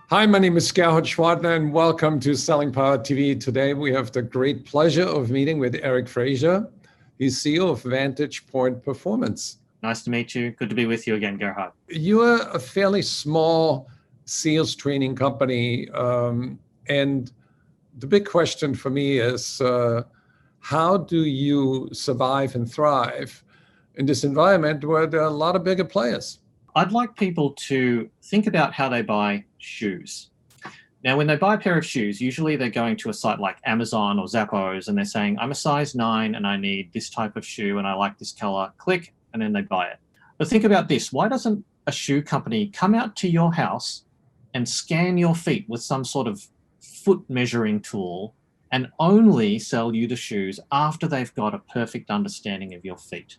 Hi, my name is Gerhard Schwartner and welcome to Selling Power TV. Today we have the great pleasure of meeting with Eric Fraser. He's CEO of Vantage Point Performance. Nice to meet you. Good to be with you again, Gerhard. You are a fairly small sales training company. And the big question for me is, how do you survive and thrive in this environment where there are a lot of bigger players? I'd like people to think about how they buy shoes. Now, when they buy a pair of shoes, usually they're going to a site like Amazon or Zappos and they're saying, I'm a size 9 and I need this type of shoe and I like this color. Click, and then they buy it. But think about this. Why doesn't a shoe company come out to your house and scan your feet with some sort of foot measuring tool and only sell you the shoes after they've got a perfect understanding of your feet?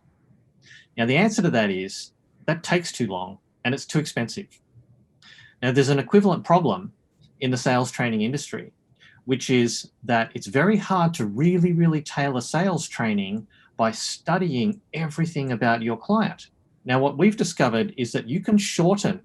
Now, the answer to that is that takes too long and it's too expensive. Now, there's an equivalent problem in the sales training industry, which is that it's very hard to really tailor sales training by studying everything about your client. Now, what we've discovered is that you can shorten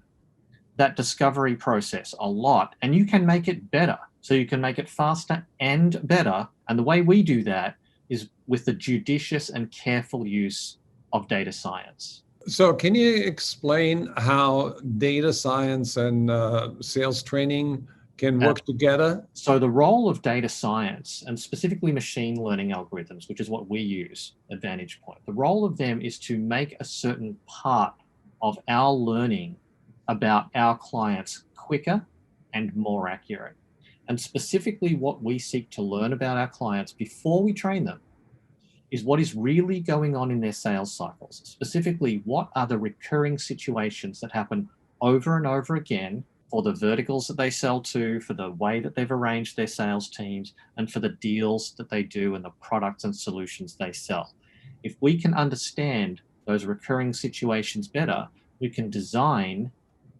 that discovery process a lot and you can make it better. So you can make it faster and better. And the way we do that is with the judicious and careful use of data science. So can you explain how data science and sales training can work together? So the role of data science, and specifically machine learning algorithms, which is what we use at Vantage Point, the role of them is to make a certain part of our learning about our clients quicker and more accurate. And specifically what we seek to learn about our clients before we train them is what is really going on in their sales cycles. Specifically, what are the recurring situations that happen over and over again for the verticals that they sell to, for the way that they've arranged their sales teams, and for the deals that they do and the products and solutions they sell. If we can understand those recurring situations better, we can design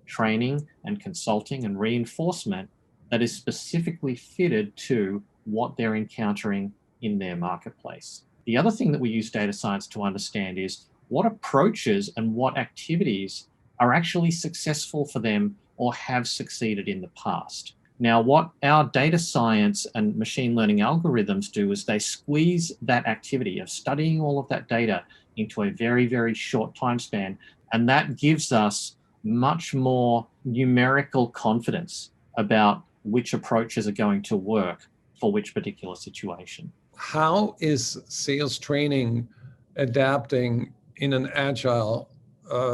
training and consulting and reinforcement that is specifically fitted to what they're encountering in their marketplace. The other thing that we use data science to understand is what approaches and what activities are actually successful for them or have succeeded in the past. Now, what our data science and machine learning algorithms do is they squeeze that activity of studying all of that data into a very short time span, and that gives us much more numerical confidence about which approaches are going to work for which particular situation. How is sales training adapting in an agile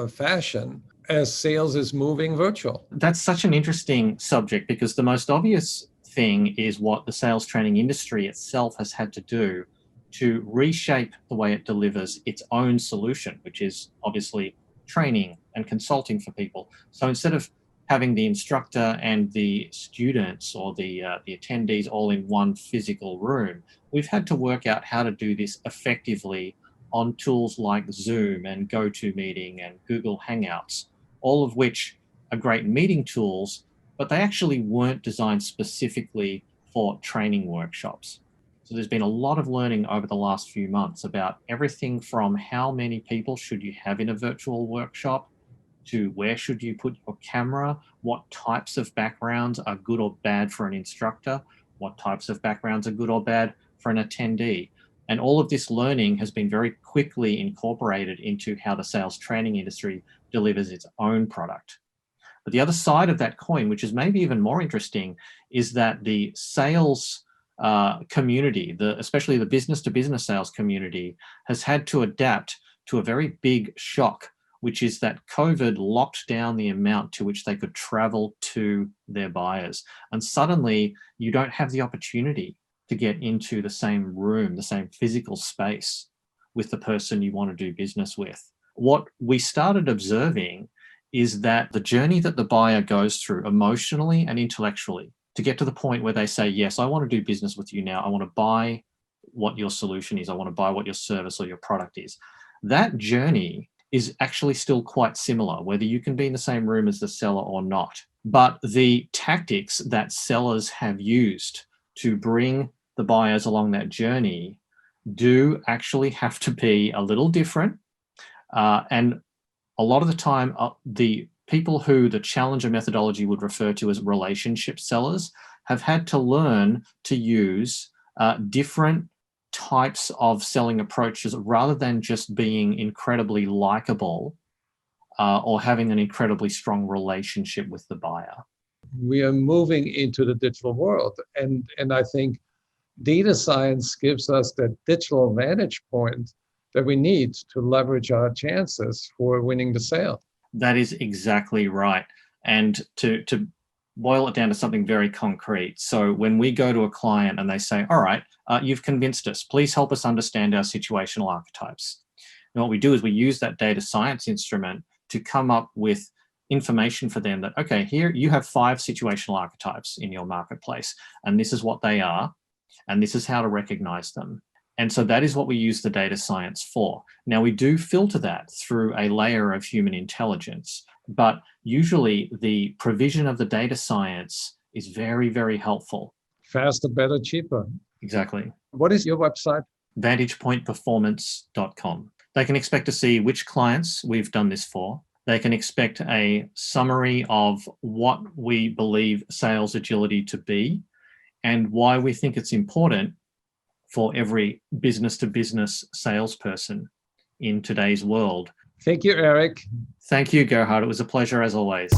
fashion as sales is moving virtual? That's such an interesting subject because the most obvious thing is what the sales training industry itself has had to do to reshape the way it delivers its own solution, which is obviously training and consulting for people. So instead of having the instructor and the students or the attendees all in one physical room, we've had to work out how to do this effectively on tools like Zoom and GoToMeeting and Google Hangouts, all of which are great meeting tools, but they actually weren't designed specifically for training workshops. So there's been a lot of learning over the last few months about everything from how many people should you have in a virtual workshop, to where should you put your camera, what types of backgrounds are good or bad for an instructor, what types of backgrounds are good or bad for an attendee. And all of this learning has been very quickly incorporated into how the sales training industry delivers its own product. But the other side of that coin, which is maybe even more interesting, is that the sales community, especially the business-to-business sales community, has had to adapt to a very big shock, which is that COVID locked down the amount to which they could travel to their buyers. And suddenly you don't have the opportunity to get into the same room, the same physical space with the person you want to do business with. What we started observing is that the journey that the buyer goes through emotionally and intellectually to get to the point where they say, yes, I want to do business with you now. I want to buy what your solution is. I want to buy what your service or your product is. That journey is actually still quite similar, whether you can be in the same room as the seller or not. But the tactics that sellers have used to bring the buyers along that journey do actually have to be a little different. And a lot of the time, the people who the Challenger methodology would refer to as relationship sellers have had to learn to use different types of selling approaches rather than just being incredibly likable or having an incredibly strong relationship with the buyer. We are moving into the digital world, and I think data science gives us that digital vantage point that we need to leverage our chances for winning the sale. That is exactly right. And to boil it down to something very concrete. So when we go to a client and they say, all right, you've convinced us, please help us understand our situational archetypes. And what we do is we use that data science instrument to come up with information for them that, okay, here you have 5 situational archetypes in your marketplace, and this is what they are, and this is how to recognize them. And so that is what we use the data science for. Now, we do filter that through a layer of human intelligence, but usually the provision of the data science is very, very helpful. Faster, better, cheaper. Exactly. What is your website? VantagePointPerformance.com. They can expect to see which clients we've done this for. They can expect a summary of what we believe sales agility to be and why we think it's important for every business-to-business salesperson in today's world. Thank you, Eric. Thank you, Gerhard. It was a pleasure as always.